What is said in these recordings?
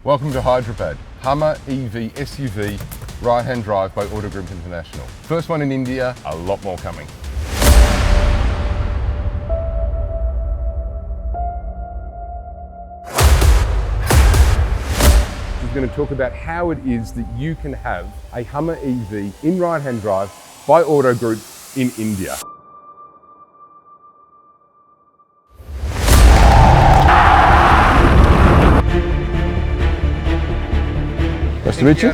Welcome to Hyderabad, Hummer EV SUV right-hand drive by Autogroup International. First one in India, a lot more coming. We're going to talk about how it is that you can have a Hummer EV in right-hand drive by Autogroup in India. Nice to meet you.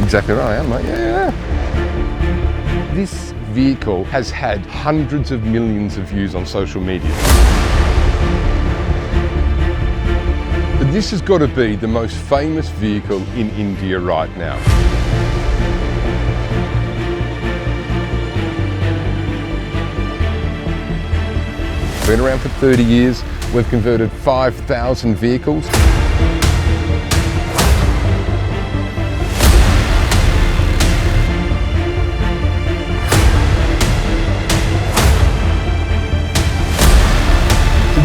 Exactly right, I am, mate. Yeah. This vehicle has had hundreds of millions of views on social media. But this has got to be the most famous vehicle in India right now. Been around for 30 years. We've converted 5,000 vehicles.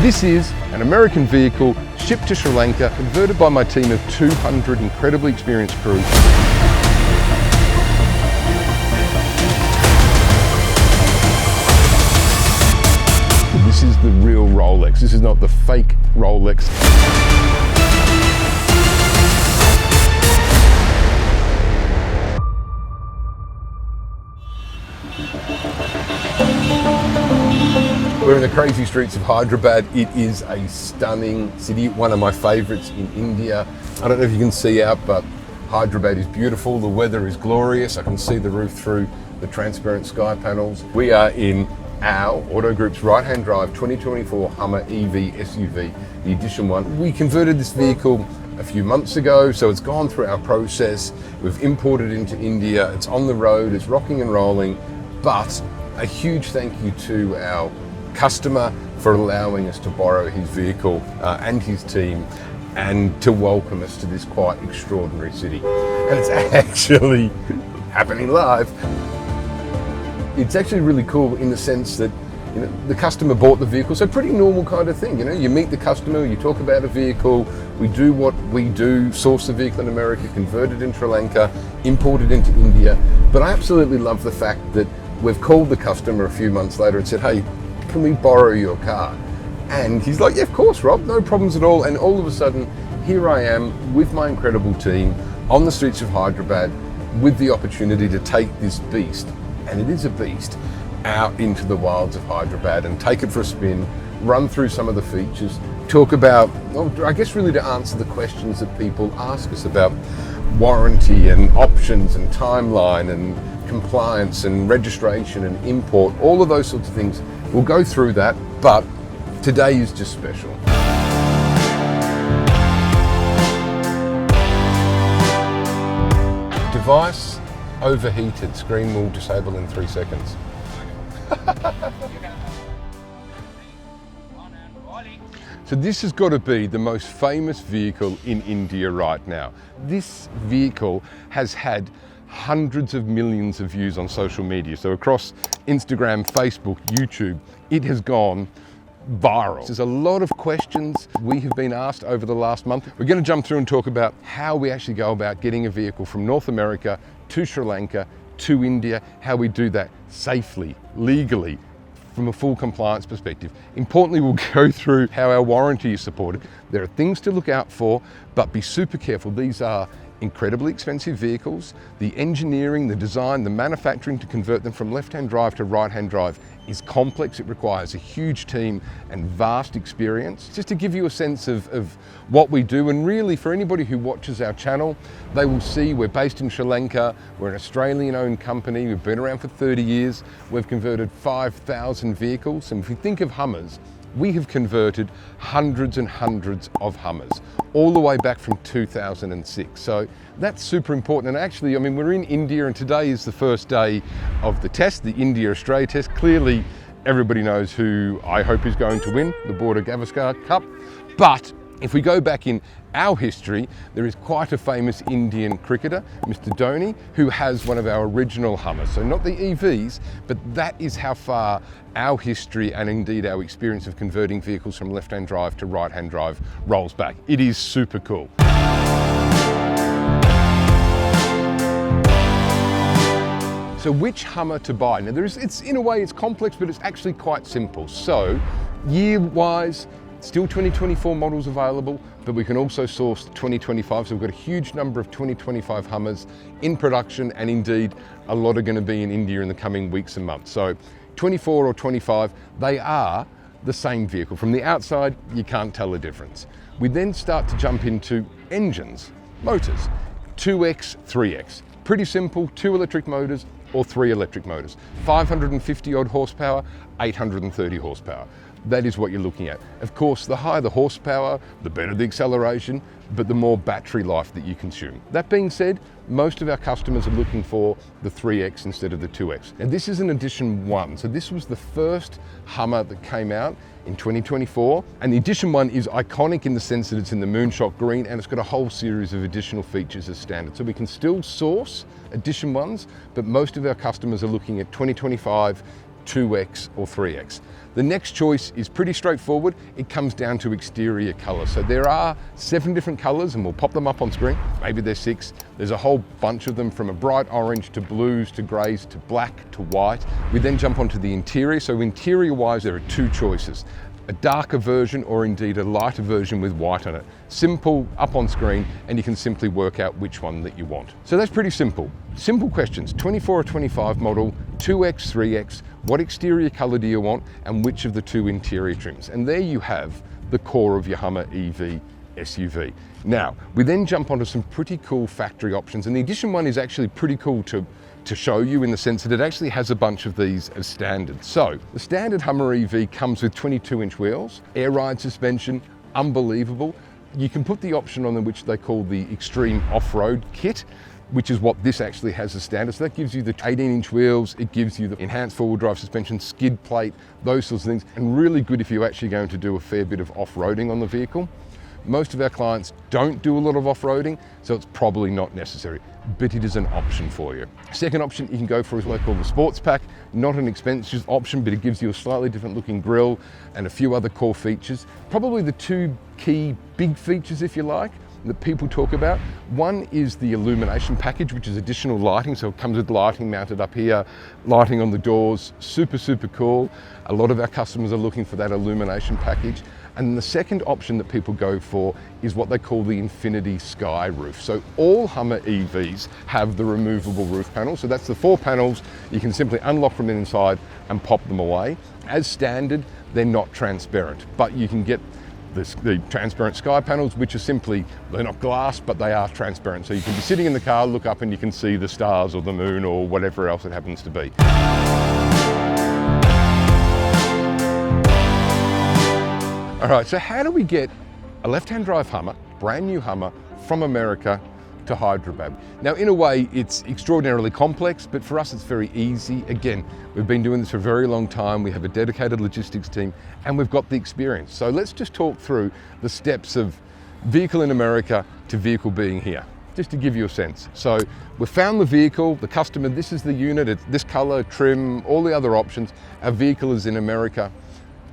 This is an American vehicle shipped to Sri Lanka, converted by my team of 200 incredibly experienced crew. This is the real Rolex. This is not the fake Rolex. We're in the crazy streets of Hyderabad. It is a stunning city, one of my favourites in India. I don't know if you can see out, but Hyderabad is beautiful. The weather is glorious. I can see the roof through the transparent sky panels. We are in our Autogroup's right-hand drive 2024 Hummer EV SUV, the Edition 1. We converted this vehicle a few months ago, so it's gone through our process. We've imported it into India. It's on the road, it's rocking and rolling, but a huge thank you to our customer for allowing us to borrow his vehicle and his team and to welcome us to this quite extraordinary city. And it's actually happening live. It's actually really cool in the sense that, you know, the customer bought the vehicle, so pretty normal kind of thing. You know, you meet the customer, you talk about a vehicle, we do what we do, source the vehicle in America, convert it in Sri Lanka, import it into India. But I absolutely love the fact that we've called the customer a few months later and said, hey, can we borrow your car? And he's like, yeah, of course, Rob, no problems at all. And all of a sudden, here I am with my incredible team on the streets of Hyderabad with the opportunity to take this beast, and it is a beast, out into the wilds of Hyderabad and take it for a spin, run through some of the features, talk about, well, I guess really to answer the questions that people ask us about warranty and options and timeline and compliance and registration and import, all of those sorts of things. We'll go through that, but today is just special. Device overheated, screen will disable in 3 seconds. So this has got to be the most famous vehicle in India right now. This vehicle has had hundreds of millions of views on social media. So across Instagram, Facebook, YouTube, it has gone viral. There's a lot of questions we have been asked over the last month. We're going to jump through and talk about how we actually go about getting a vehicle from North America to Sri Lanka to India, how we do that safely, legally, from a full compliance perspective. Importantly, we'll go through how our warranty is supported. There are things to look out for, but be super careful. These are incredibly expensive vehicles. The engineering, the design, the manufacturing to convert them from left-hand drive to right-hand drive is complex. It requires a huge team and vast experience. Just to give you a sense of what we do, and really for anybody who watches our channel, they will see we're based in Sri Lanka. We're an Australian-owned company. We've been around for 30 years. We've converted 5,000 vehicles. And if we think of Hummers, we have converted hundreds and hundreds of Hummers, all the way back from 2006. So that's super important. And actually, I mean, we're in India and today is the first day of the test, the India-Australia test. Clearly, everybody knows who I hope is going to win the Border Gavaskar Cup. But If we go back in our history, there is quite a famous Indian cricketer, Mr. Dhoni, who has one of our original Hummers. So not the EVs, but that is how far our history and indeed our experience of converting vehicles from left-hand drive to right-hand drive rolls back. It is super cool. So which Hummer to buy? Now it's in a way it's complex, but it's actually quite simple. So year-wise, still 2024 models available, but we can also source 2025. So we've got a huge number of 2025 Hummers in production, and indeed a lot are going to be in India in the coming weeks and months. So 24 or 25, they are the same vehicle. From the outside, you can't tell the difference. We then start to jump into engines, motors, 2X, 3X. Pretty simple, 2 electric motors or 3 electric motors. 550 odd horsepower, 830 horsepower. That is what you're looking at. Of course, the higher the horsepower, the better the acceleration, but the more battery life that you consume. That being said, most of our customers are looking for the 3X instead of the 2X. And this is an edition 1. So this was the first Hummer that came out in 2024. And the edition 1 is iconic in the sense that it's in the moonshot green and it's got a whole series of additional features as standard. So we can still source edition 1s, but most of our customers are looking at 2025, 2X or 3X. The next choice is pretty straightforward. It comes down to exterior colour. So there are 7 different colours, and we'll pop them up on screen. Maybe there's 6. There's a whole bunch of them, from a bright orange to blues to greys to black to white. We then jump onto the interior. So interior wise, there are 2 choices. A darker version or indeed a lighter version with white on it. Simple, up on screen, and you can simply work out which one that you want. So that's pretty simple. Simple questions, 24 or 25 model, 2X, 3X, what exterior colour do you want, and which of the 2 interior trims? And there you have the core of your Hummer EV SUV. Now, we then jump onto some pretty cool factory options, and the Edition 1 is actually pretty cool to show you, in the sense that it actually has a bunch of these as standard. So the standard Hummer EV comes with 22-inch wheels, air ride suspension, unbelievable. You can put the option on them which they call the Extreme Off-Road Kit, which is what this actually has as standard. So that gives you the 18-inch wheels, it gives you the enhanced four-wheel drive suspension, skid plate, those sorts of things, and really good if you're actually going to do a fair bit of off-roading on the vehicle. Most of our clients don't do a lot of off-roading, so it's probably not necessary, but it is an option for you. Second option you can go for is what I call the Sports Pack. Not an expensive option, but it gives you a slightly different looking grille and a few other core features. Probably the 2 key big features, if you like, that people talk about. One is the illumination package, which is additional lighting. So it comes with lighting mounted up here, lighting on the doors, super, super cool. A lot of our customers are looking for that illumination package. And the second option that people go for is what they call the Infinity Sky Roof. So all Hummer EVs have the removable roof panel. So that's the 4 panels. You can simply unlock from the inside and pop them away. As standard, they're not transparent, but you can get the transparent sky panels, which are simply, they're not glass, but they are transparent. So you can be sitting in the car, look up and you can see the stars or the moon or whatever else it happens to be. All right, so how do we get a left-hand drive Hummer, brand new Hummer, from America to Hyderabad? Now, in a way, it's extraordinarily complex, but for us, it's very easy. Again, we've been doing this for a very long time. We have a dedicated logistics team, and we've got the experience. So let's just talk through the steps of vehicle in America to vehicle being here, just to give you a sense. So we found the vehicle, the customer, this is the unit, it's this color, trim, all the other options. Our vehicle is in America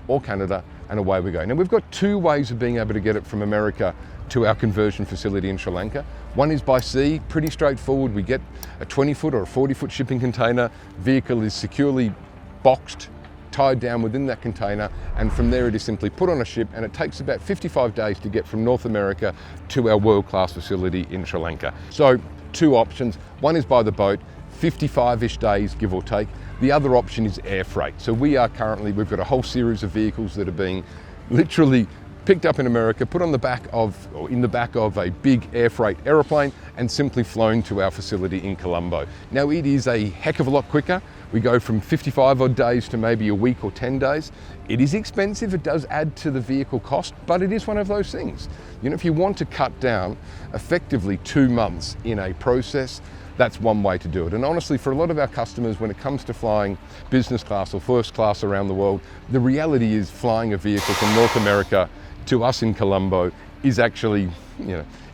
or Canada, and away we go. Now, we've got 2 ways of being able to get it from America to our conversion facility in Sri Lanka. One is by sea, pretty straightforward. We get a 20-foot or a 40-foot shipping container. Vehicle is securely boxed, tied down within that container, and from there it is simply put on a ship, and it takes about 55 days to get from North America to our world-class facility in Sri Lanka. So 2 options. One is by the boat, 55-ish days, give or take. The other option is air freight. So we've got a whole series of vehicles that are being literally picked up in America, put on the back of, or in the back of, a big air freight aeroplane and simply flown to our facility in Colombo. Now, it is a heck of a lot quicker. We go from 55 odd days to maybe a week or 10 days. It is expensive, it does add to the vehicle cost, but it is one of those things. You know, if you want to cut down effectively 2 months in a process, that's one way to do it. And honestly, for a lot of our customers, when it comes to flying business class or first class around the world, the reality is flying a vehicle from North America to us in Colombo is actually,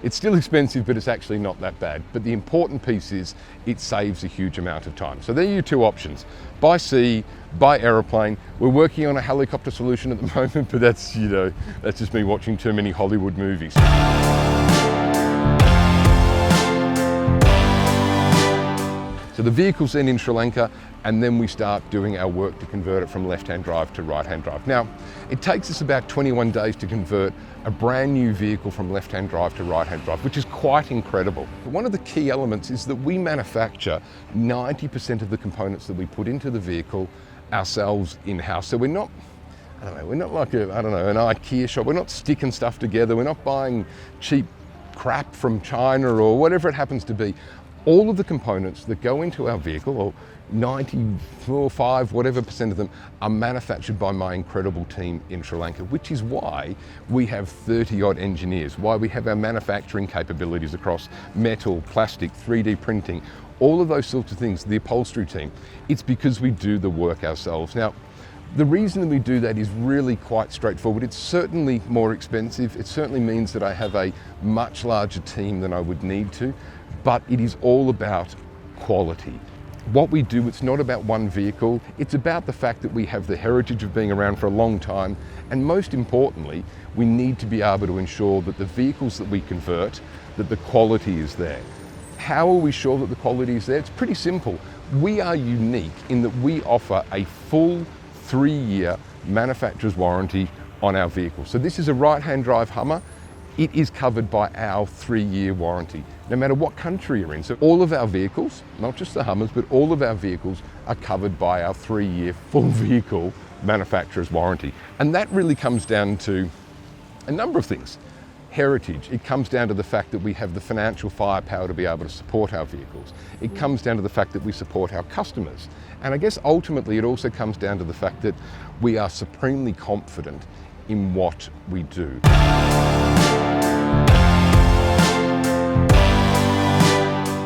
it's still expensive, but it's actually not that bad. But the important piece is it saves a huge amount of time. So there are your two options: by sea, by aeroplane. We're working on a helicopter solution at the moment, but that's just me watching too many Hollywood movies. So the vehicle's then in Sri Lanka, and then we start doing our work to convert it from left-hand drive to right-hand drive. Now, it takes us about 21 days to convert a brand new vehicle from left-hand drive to right-hand drive, which is quite incredible. But one of the key elements is that we manufacture 90% of the components that we put into the vehicle ourselves in-house. So we're not like an IKEA shop. We're not sticking stuff together. We're not buying cheap crap from China or whatever it happens to be. All of the components that go into our vehicle, or 95, whatever percent of them, are manufactured by my incredible team in Sri Lanka, which is why we have 30 odd engineers, why we have our manufacturing capabilities across metal, plastic, 3D printing, all of those sorts of things, the upholstery team. It's because we do the work ourselves. Now, the reason that we do that is really quite straightforward. It's certainly more expensive. It certainly means that I have a much larger team than I would need to, but it is all about quality. What we do, it's not about one vehicle. It's about the fact that we have the heritage of being around for a long time. And most importantly, we need to be able to ensure that the vehicles that we convert, that the quality is there. How are we sure that the quality is there? It's pretty simple. We are unique in that we offer a full 3-year manufacturer's warranty on our vehicle. So this is a right-hand drive Hummer. It is covered by our 3-year warranty, no matter what country you're in. So all of our vehicles, not just the Hummers, but all of our vehicles are covered by our 3-year full vehicle manufacturer's warranty. And that really comes down to a number of things. Heritage, it comes down to the fact that we have the financial firepower to be able to support our vehicles. It comes down to the fact that we support our customers. And I guess ultimately it also comes down to the fact that we are supremely confident in what we do.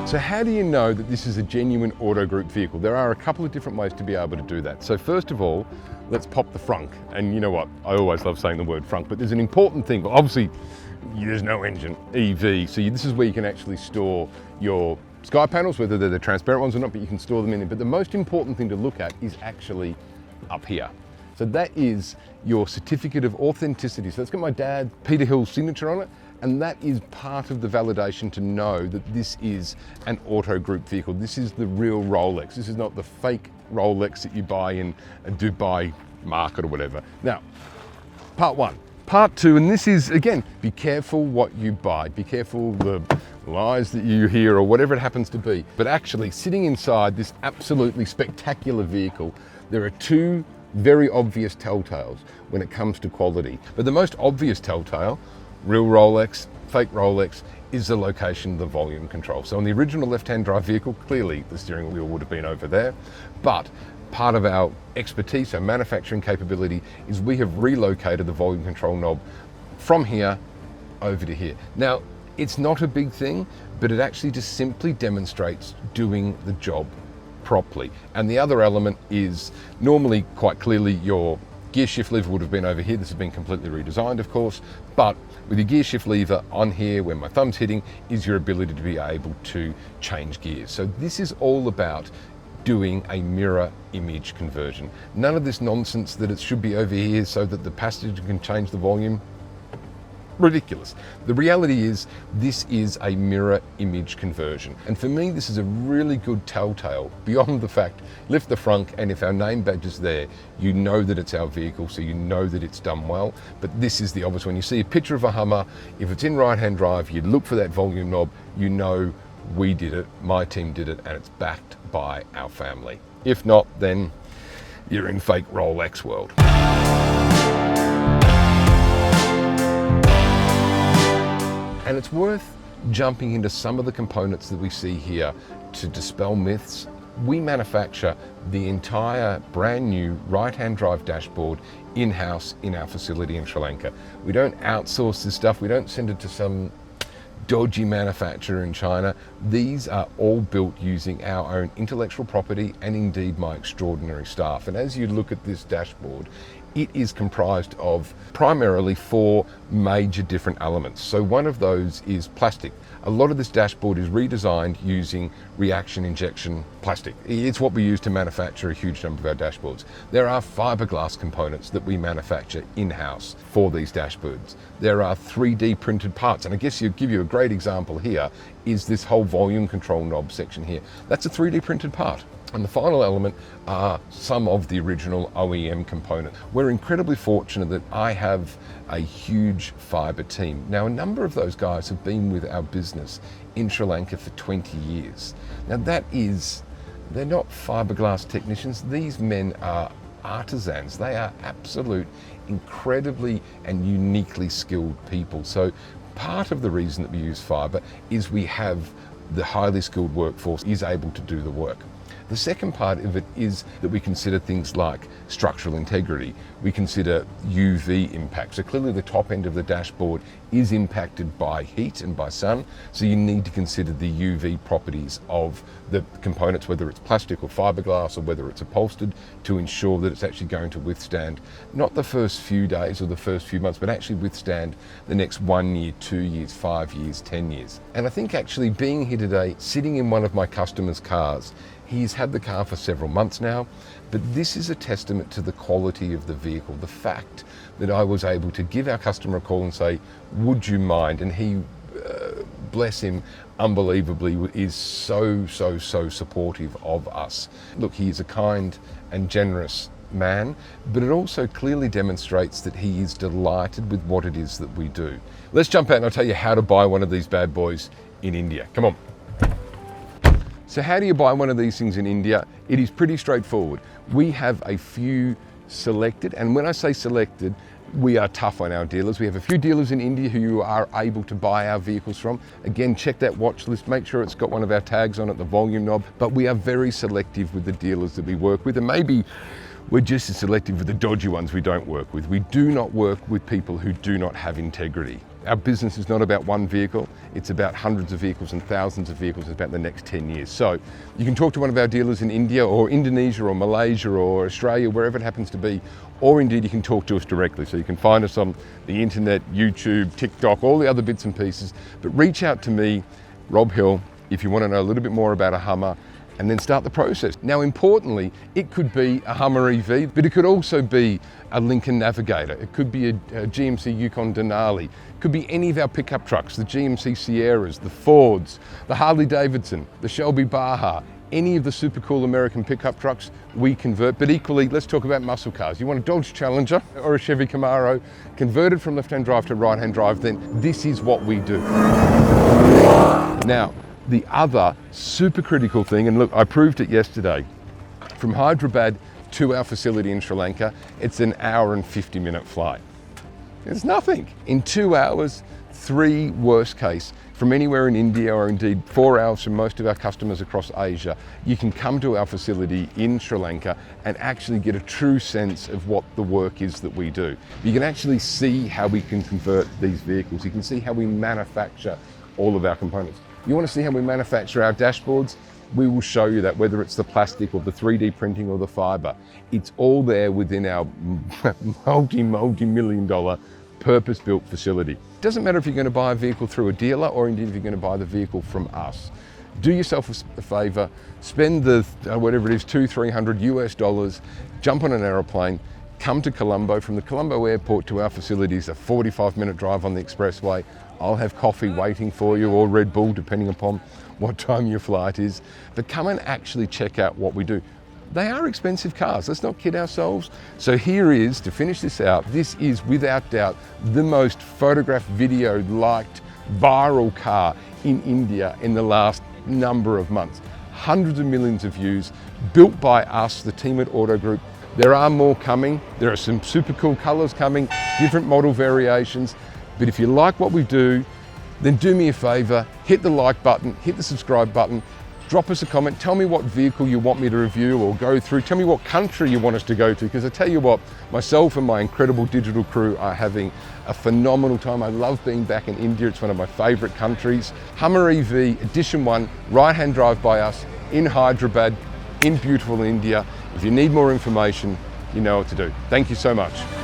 So how do you know that this is a genuine Autogroup vehicle? There are a couple of different ways to be able to do that. So first of all, let's pop the frunk. And you know what, I always love saying the word frunk, but there's an important thing. Well, obviously, there's no engine, EV. So this is where you can actually store your sky panels, whether they're the transparent ones or not, but you can store them in there. But the most important thing to look at is actually up here. So that is your certificate of authenticity. So that's got my dad, Peter Hill's signature on it. And that is part of the validation to know that this is an Autogroup vehicle. This is the real Rolex. This is not the fake Rolex that you buy in a Dubai market or whatever. Now, part one. Part two, and this is, again, be careful what you buy. Be careful the lies that you hear or whatever it happens to be. But actually, sitting inside this absolutely spectacular vehicle, there are two very obvious telltales when it comes to quality. But the most obvious telltale, real Rolex, fake Rolex, is the location of the volume control. So on the original left-hand drive vehicle, clearly the steering wheel would have been over there, but part of our expertise, our manufacturing capability, is we have relocated the volume control knob from here over to here. Now, it's not a big thing, but it actually just simply demonstrates doing the job properly. And the other element is normally quite clearly your gear shift lever would have been over here. This has been completely redesigned, of course, but with your gear shift lever on here where my thumb's hitting is your ability to be able to change gears. So this is all about doing a mirror image conversion. None of this nonsense that it should be over here so that the passenger can change the volume. Ridiculous. The reality is this is a mirror image conversion. And for me, this is a really good telltale beyond the fact, lift the front, and if our name badge is there, you know that it's our vehicle, so you know that it's done well. But this is the obvious. When you see a picture of a Hummer, if it's in right-hand drive, you look for that volume knob, you know we did it, my team did it, and it's backed by our family. If not, then you're in fake Rolex world. And it's worth jumping into some of the components that we see here to dispel myths. We manufacture the entire brand new right-hand drive dashboard in-house in our facility in Sri Lanka. We don't outsource this stuff. We don't send it to some dodgy manufacturer in China. These are all built using our own intellectual property and indeed my extraordinary staff. And as you look at this dashboard, It is comprised of primarily 4 major different elements. So one of those is plastic. A lot of this dashboard is redesigned using reaction injection plastic. It's what we use to manufacture a huge number of our dashboards. There are fiberglass components that we manufacture in-house for these dashboards. There are 3D printed parts, and I guess give you a great example here is this whole volume control knob section here. That's a 3D printed part. And the final element are some of the original OEM components. We're incredibly fortunate that I have a huge fibre team. Now, a number of those guys have been with our business in Sri Lanka for 20 years. Now they're not fiberglass technicians. These men are artisans. They are absolute, incredibly and uniquely skilled people. So part of the reason that we use fibre is we have the highly skilled workforce is able to do the work. The second part of it is that we consider things like structural integrity. We consider UV impact. So clearly the top end of the dashboard is impacted by heat and by sun. So you need to consider the UV properties of the components, whether it's plastic or fiberglass or whether it's upholstered, to ensure that it's actually going to withstand not the first few days or the first few months, but actually withstand the next 1 year, 2 years, 5 years, 10 years. And I think actually being here today, sitting in one of my customers' cars, he's had the car for several months now, but this is a testament to the quality of the vehicle. The fact that I was able to give our customer a call and say, would you mind? And he, bless him, unbelievably is so supportive of us. Look, he is a kind and generous man, but it also clearly demonstrates that he is delighted with what it is that we do. Let's jump out and I'll tell you how to buy one of these bad boys in India. Come on. So how do you buy one of these things in India? It is pretty straightforward. We have a few selected, and when I say selected, we are tough on our dealers. We have a few dealers in India who you are able to buy our vehicles from. Again, check that watch list, make sure it's got one of our tags on it, the volume knob, but we are very selective with the dealers that we work with, and maybe we're just as selective with the dodgy ones we don't work with. We do not work with people who do not have integrity. Our business is not about one vehicle, it's about hundreds of vehicles and thousands of vehicles about the next 10 years. So you can talk to one of our dealers in India or Indonesia or Malaysia or Australia, wherever it happens to be, or indeed you can talk to us directly. So you can find us on the internet, YouTube, TikTok, all the other bits and pieces, but reach out to me, Rob Hill, if you want to know a little bit more about a Hummer, and then start the process. Now, importantly, it could be a Hummer EV, but it could also be a Lincoln Navigator. It could be a GMC Yukon Denali. It could be any of our pickup trucks, the GMC Sierras, the Fords, the Harley Davidson, the Shelby Baja, any of the super cool American pickup trucks we convert. But equally, let's talk about muscle cars. You want a Dodge Challenger or a Chevy Camaro converted from left-hand drive to right-hand drive, then this is what we do. Now, the other super critical thing, and look, I proved it yesterday, from Hyderabad to our facility in Sri Lanka, it's an 1 and 50-minute flight. It's nothing. In 2 hours, 3 worst case, from anywhere in India or indeed 4 hours from most of our customers across Asia, you can come to our facility in Sri Lanka and actually get a true sense of what the work is that we do. You can actually see how we can convert these vehicles. You can see how we manufacture all of our components. You want to see how we manufacture our dashboards? We will show you that, whether it's the plastic or the 3D printing or the fiber. It's all there within our multi-million dollar purpose-built facility. It doesn't matter if you're going to buy a vehicle through a dealer or indeed if you're going to buy the vehicle from us. Do yourself a favor, spend the, whatever it is, $200-300 US, jump on an aeroplane, come to Colombo. From the Colombo airport to our facilities, a 45-minute drive on the expressway. I'll have coffee waiting for you, or Red Bull, depending upon what time your flight is. But come and actually check out what we do. They are expensive cars, let's not kid ourselves. So here is, to finish this out, this is without doubt the most photographed, videoed, liked, viral car in India in the last number of months. Hundreds of millions of views, built by us, the team at Autogroup. There are more coming. There are some super cool colors coming, different model variations. But if you like what we do, then do me a favor, hit the like button, hit the subscribe button, drop us a comment, tell me what vehicle you want me to review or go through, tell me what country you want us to go to, because I tell you what, myself and my incredible digital crew are having a phenomenal time. I love being back in India, it's one of my favorite countries. Hummer EV Edition 1, right-hand drive by us in Hyderabad, in beautiful India. If you need more information, you know what to do. Thank you so much.